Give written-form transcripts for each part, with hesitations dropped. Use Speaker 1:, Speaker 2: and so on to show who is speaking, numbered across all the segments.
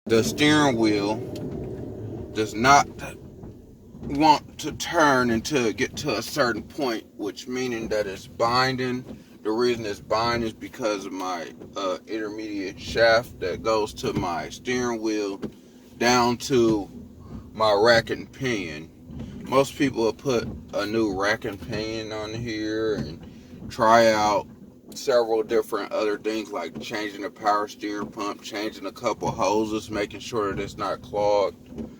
Speaker 1: The steering wheel does not want to turn until it get to a certain point, which meaning that it's binding. The reason it's binding is because of my intermediate shaft that goes to my steering wheel down to my rack and pinion. Most people will put a new rack and pinion on here and try out several different other things like changing the power steering pump, changing a couple hoses, making sure that it's not clogged.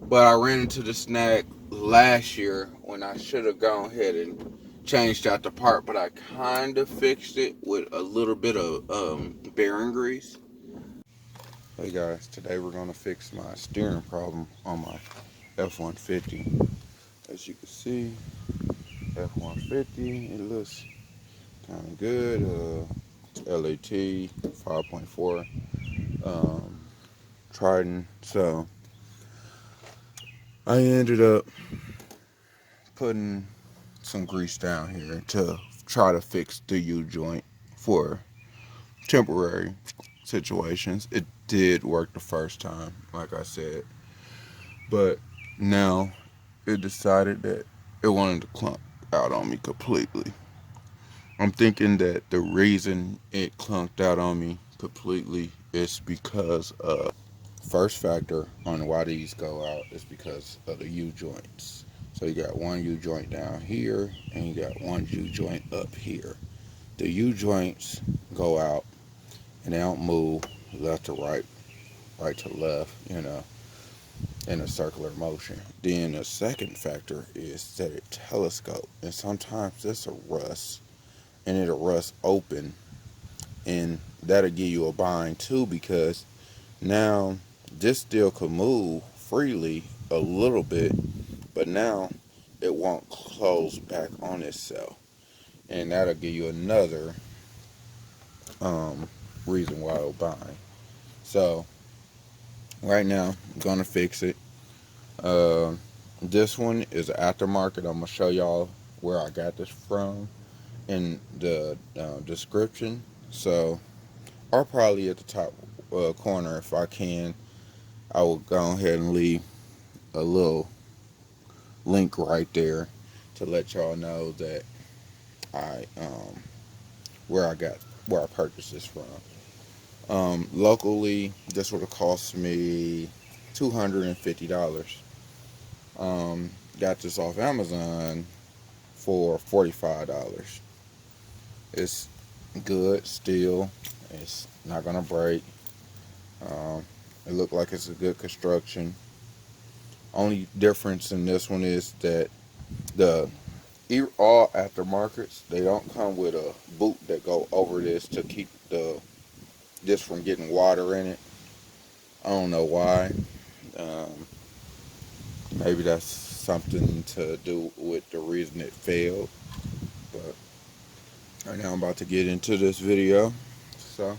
Speaker 1: But I ran into the snag last year when I should have gone ahead and changed out the part, but I kind of fixed it with a little bit of bearing grease. Hey guys, today we're going to fix my steering problem on my F-150. As you can see, F-150, it looks kind of good. LAT 5.4 Trident. So I ended up putting some grease down here to try to fix the U-joint for temporary situations. It did work the first time, like I said, but now it decided that it wanted to clump out on me completely. I'm thinking that the reason it clunked out on me completely is because of first factor on why these go out is because of the U-joints. So you got one U-joint down here and you got one U-joint up here. The U-joints go out and they don't move left to right, right to left, in a circular motion. Then the second factor is that it telescope, and sometimes it's a rust and it'll rust open, and that'll give you a bind too, because now this still can move freely a little bit, but now it won't close back on itself, and that'll give you another reason why it'll bind. So right now I'm gonna fix it. This one is aftermarket. I'm gonna show y'all where I got this from in the description. So, or probably at the top corner if I can. I will go ahead and leave a little link right there to let y'all know that I where I purchased this from. Locally, this would have cost me $250. Got this off Amazon for $45. It's good still. It's not gonna break. It looked like it's a good construction. Only difference in this one is that the all aftermarkets, they don't come with a boot that go over this to keep this from getting water in it. I don't know why. Maybe that's something to do with the reason it failed. But right now I'm about to get into this video. So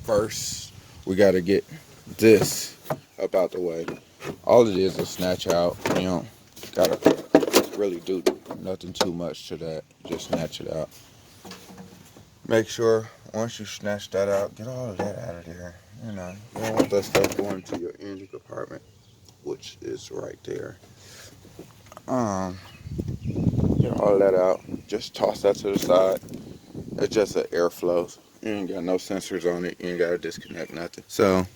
Speaker 1: first we got to get this up out the way. All it is snatch out. You don't gotta really do nothing too much to that. Just snatch it out. Make sure once you snatch that out, get all of that out of there. You don't want that stuff going to your engine compartment, which is right there. Get all of that out. Just toss that to the side. It's just an airflow. You ain't got no sensors on it. You ain't got to disconnect nothing. So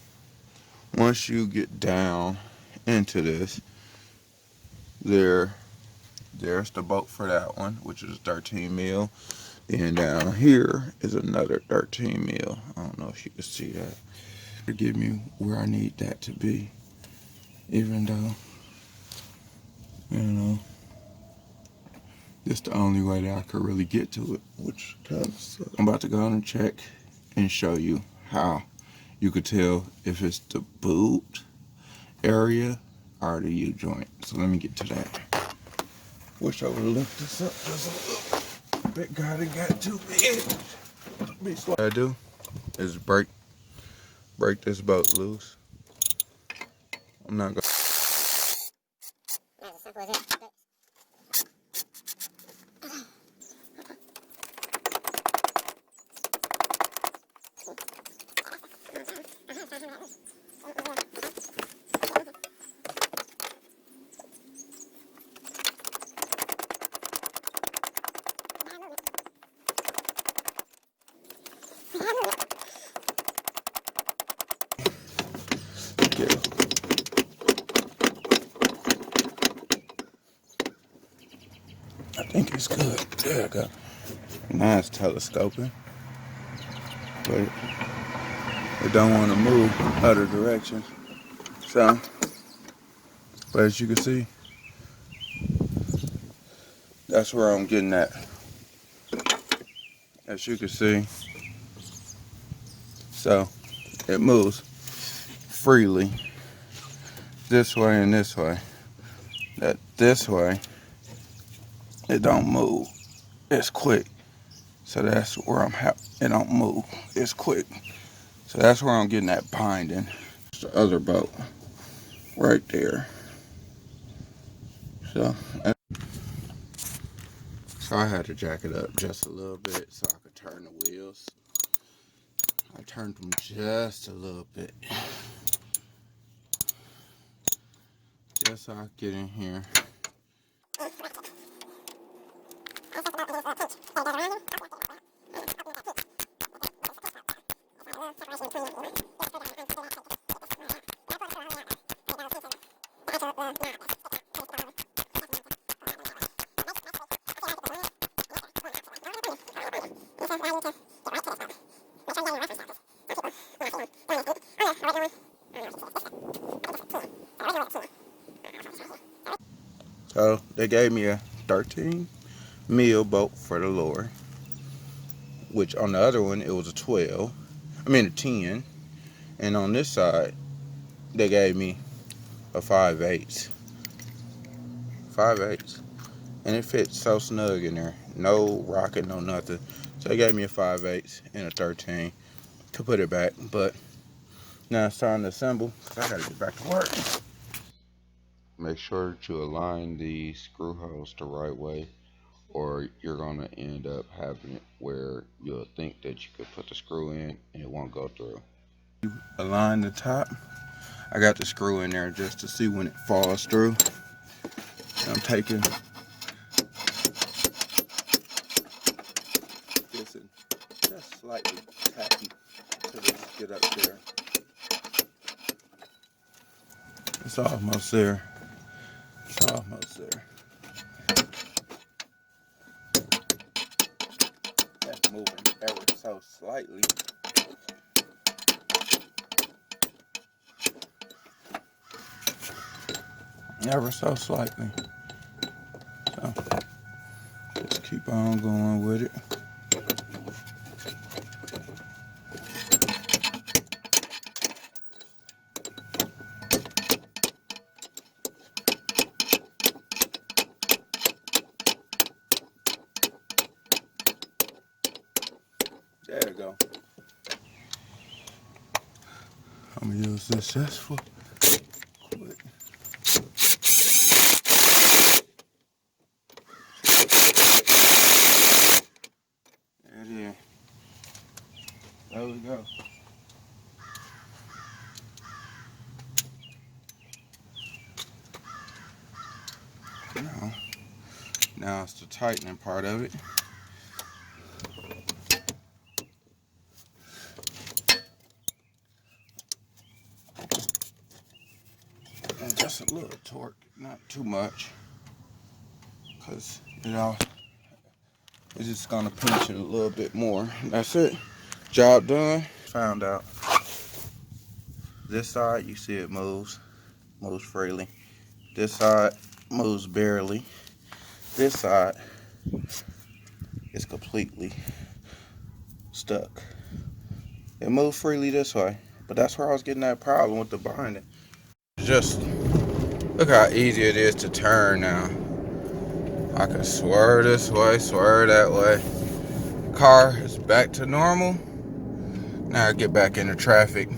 Speaker 1: once you get down into this, there's the bolt for that one, which is 13 mil. Then down here is another 13 mil. I don't know if you can see that. To give me where I need that to be, even though, it's the only way that I could really get to it, which kind of sucks. I'm about to go on and check and show you how you could tell if it's the boot area or the U-joint. So let me get to that. Wish I would have lifted this up just a little bit. God, it got too big. What I do is break this bolt loose. I'm not gonna. As simple as that. I think it's good. There we go. Now it's telescoping, but it don't want to move other directions. So, but as you can see, that's where I'm getting at. As you can see, so it moves freely this way and this way. That this way, it don't move. It's quick. So that's where I'm it don't move. It's quick. So that's where I'm getting that binding. It's the other boat right there. So I had to jack it up just a little bit so I could turn the wheels. I turned them just a little bit. Just so I could get in here. So they gave me a 13 mil bolt for the lure, which on the other one it was a 12. I mean a 10, and on this side they gave me a 5/8. 5/8, and it fits so snug in there. No rocking, no nothing. So they gave me a 5/8 and a 13 to put it back. But now it's time to assemble because I gotta get back to work. Make sure to align the screw holes the right way, or you're gonna end up having it where you'll think that you could put the screw in and it won't go through. Align the top. I got the screw in there just to see when it falls through. I'm taking this and just slightly tapping to just get up there. It's almost there. It's almost there. That's moving ever so slightly. Ever so slightly. So just keep on going with it. There we go. I'm gonna use this just for quick. There it is. There we go. Now it's the tightening part of it. And just a little torque, not too much, because it's just gonna pinch it a little bit more. That's it. Job done. Found out this side, you see it moves freely. This side moves barely. This side is completely stuck. It moves freely this way, but that's where I was getting that problem with the binding. Just look how easy it is to turn now. I can swerve this way, swerve that way. Car is back to normal. Now I get back into traffic.